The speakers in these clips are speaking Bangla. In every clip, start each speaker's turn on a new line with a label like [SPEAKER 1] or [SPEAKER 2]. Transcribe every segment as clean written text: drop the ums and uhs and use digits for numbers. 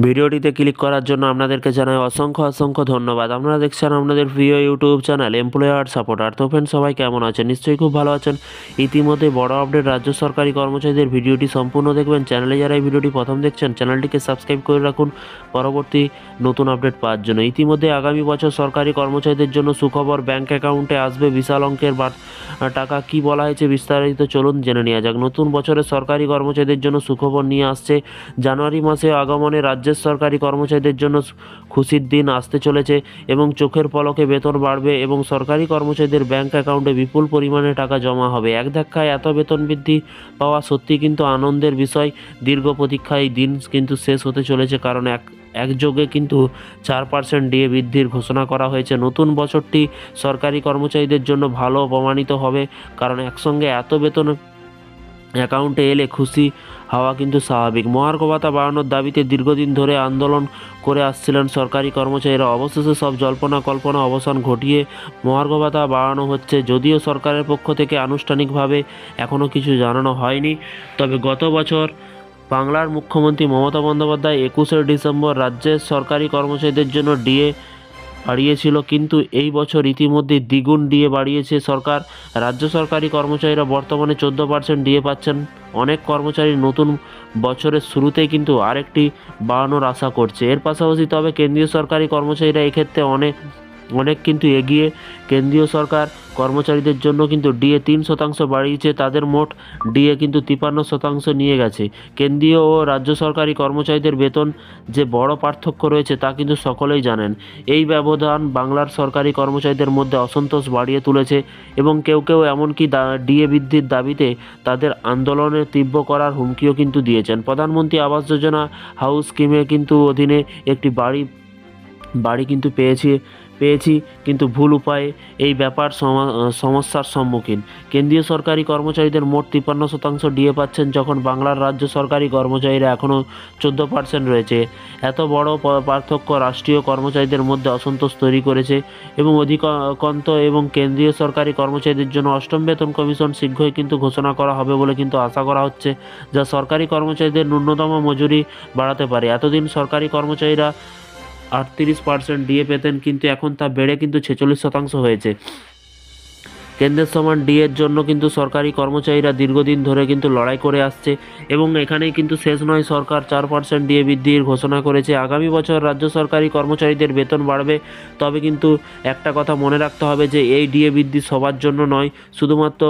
[SPEAKER 1] ভিডিওটিতে ক্লিক করার জন্য আপনাদেরকে জানাই অসংখ্য ধন্যবাদ। আপনারা দেখছেন আপনাদের প্রিয় ইউটিউব চ্যানেল এমপ্লয়ার সাপোর্টার। তো ফ্রেন্ড, সবাই কেমন আছেন? নিশ্চয়ই খুব ভালো আছেন। ইতিমধ্যে বড় আপডেট রাজ্য সরকারি কর্মচারীদের, ভিডিওটি সম্পূর্ণ দেখবেন। চ্যানেলে যারা এই ভিডিওটি প্রথম দেখছেন, চ্যানেলটিকে সাবস্ক্রাইব করে রাখুন পরবর্তী নতুন আপডেট পাওয়ার জন্য। ইতিমধ্যে আগামী বছর সরকারি কর্মচারীদের জন্য সুখবর, ব্যাংক অ্যাকাউন্টে আসবে বিশাল অঙ্কের টাকা। কি বলা হয়েছে বিস্তারিত চলুন জেনে নেওয়া যাক। নতুন বছরে সরকারি কর্মচারীদের জন্য সুখবর নিয়ে আসছে জানুয়ারি মাসে আগমনে রাজ্যের সরকারি কর্মচারীদের জন্য খুশির দিন আসতে চলেছে এবং চোখের পলকে বেতন বাড়বে এবং সরকারি কর্মচারীদের ব্যাংক অ্যাকাউন্টে বিপুল পরিমাণে টাকা জমা হবে। এক ধাক্কায় এত বেতন বৃদ্ধি পাওয়া সত্যি কিন্তু আনন্দের বিষয়। দীর্ঘ প্রতীক্ষা এই দিন কিন্তু শেষ হতে চলেছে, কারণ একযোগে কিন্তু 4% ডিএ বৃদ্ধির ঘোষণা করা হয়েছে। নতুন বছরটি সরকারি কর্মচারীদের জন্য ভালো প্রমাণিত হবে, কারণ একসঙ্গে এত বেতন অ্যাকাউন্টে এলে খুশি হওয়া কিন্তু স্বাভাবিক। মহার্ঘ ভাতা বাড়ানোর দাবিতে দীর্ঘদিন ধরে আন্দোলন করে আসছিলেন সরকারি কর্মচারীরা। অবশেষে সব জল্পনা কল্পনা অবসান ঘটিয়ে মহার্ঘ ভাতা বাড়ানো হচ্ছে। যদিও সরকারের পক্ষ থেকে আনুষ্ঠানিকভাবে এখনও কিছু জানানো হয়নি, তবে গত বছর বাংলার মুখ্যমন্ত্রী মমতা বন্দ্যোপাধ্যায় 21শে ডিসেম্বর রাজ্যের সরকারি কর্মচারীদের জন্য ডিএ বাড়িয়েছিল, কিন্তু এই বছর ইতিমধ্যে দ্বিগুণ ডিএ বাড়িয়েছে সরকার। রাজ্য সরকারি কর্মচারীরা বর্তমানে 14% ডিএ পাচ্ছেন। অনেক কর্মচারী নতুন বছরের শুরুতেই কিন্তু আরেকটি বাড়ানোর আশা করছে। এর পাশাপাশি তবে কেন্দ্রীয় সরকারি কর্মচারীরা এক্ষেত্রে অনেক কিন্তু এগিয়ে। কেন্দ্রীয় সরকার কর্মচারীদের জন্য কিন্তু ডিএ 3% বাড়িয়েছে। তাদের মোট ডিএ কিন্তু 53% নিয়ে গেছে। কেন্দ্রীয় ও রাজ্য সরকারি কর্মচারীদের বেতন যে বড় পার্থক্য রয়েছে তা কিন্তু সকলেই জানেন। এই ব্যবধান বাংলার সরকারি কর্মচারীদের মধ্যে অসন্তোষ বাড়িয়ে তুলেছে এবং কেউ এমনকি ডিএ বৃদ্ধির দাবিতে তাদের আন্দোলনে তীব্র করার হুমকিও কিন্তু দিয়েছেন। প্রধানমন্ত্রী আবাস যোজনা হাউস স্কিমে কিন্তু অধীনে একটি বাড়ি কিন্তু পেয়েছি কিন্তু ভুল উপায়ে এই ব্যাপার সমস্যার সম্মুখীন। কেন্দ্রীয় সরকারি কর্মচারীদের মোট 53% ডিএ পাচ্ছেন, যখন বাংলার রাজ্য সরকারি কর্মচারীরা এখনও 14% রয়েছে। এত বড় পার্থক্য রাষ্ট্রীয় কর্মচারীদের মধ্যে অসন্তোষ তৈরি করেছে এবং অধিকন্ত এবং কেন্দ্রীয় সরকারি কর্মচারীদের জন্য 8ম বেতন কমিশন শীঘ্রই কিন্তু ঘোষণা করা হবে বলে কিন্তু আশা করা হচ্ছে, যা সরকারি কর্মচারীদের ন্যূনতম মজুরি বাড়াতে পারে। এতদিন সরকারি কর্মচারীরা 38% ডিএ পেতেন, কিন্তু এখন তা বেড়ে কিন্তু 46% হয়েছে। কেন্দ্রের সমান ডিএর জন্য কিন্তু সরকারি কর্মচারীরা দীর্ঘদিন ধরে কিন্তু লড়াই করে আসছে এবং এখানেই কিন্তু শেষ নয়। সরকার 4% ডিএ বৃদ্ধির ঘোষণা করেছে। আগামী বছর রাজ্য সরকারি কর্মচারীদের বেতন বাড়বে, তবে কিন্তু একটা কথা মনে রাখতে হবে যে এই ডিএ বৃদ্ধি সবার জন্য নয়। শুধুমাত্র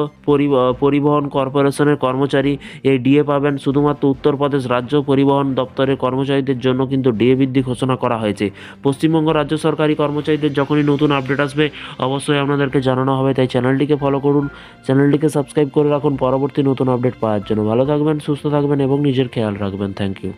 [SPEAKER 1] পরিবহন কর্পোরেশনের কর্মচারী এই ডিএ পাবেন। শুধুমাত্র উত্তরপ্রদেশ রাজ্য পরিবহন দপ্তরের কর্মচারীদের জন্য কিন্তু ডিএ বৃদ্ধি ঘোষণা করা হয়েছে। পশ্চিমবঙ্গ রাজ্য সরকারি কর্মচারীদের যখনই নতুন আপডেট আসবে অবশ্যই আপনাদেরকে জানানো হবে, তাই চ্যানেলটিকে ফলো করুন, চ্যানেলটিকে সাবস্ক্রাইব করে রাখুন পরবর্তী নতুন আপডেট পাওয়ার জন্য। ভালো থাকবেন, সুস্থ থাকবেন এবং নিজের খেয়াল রাখবেন। Thank you.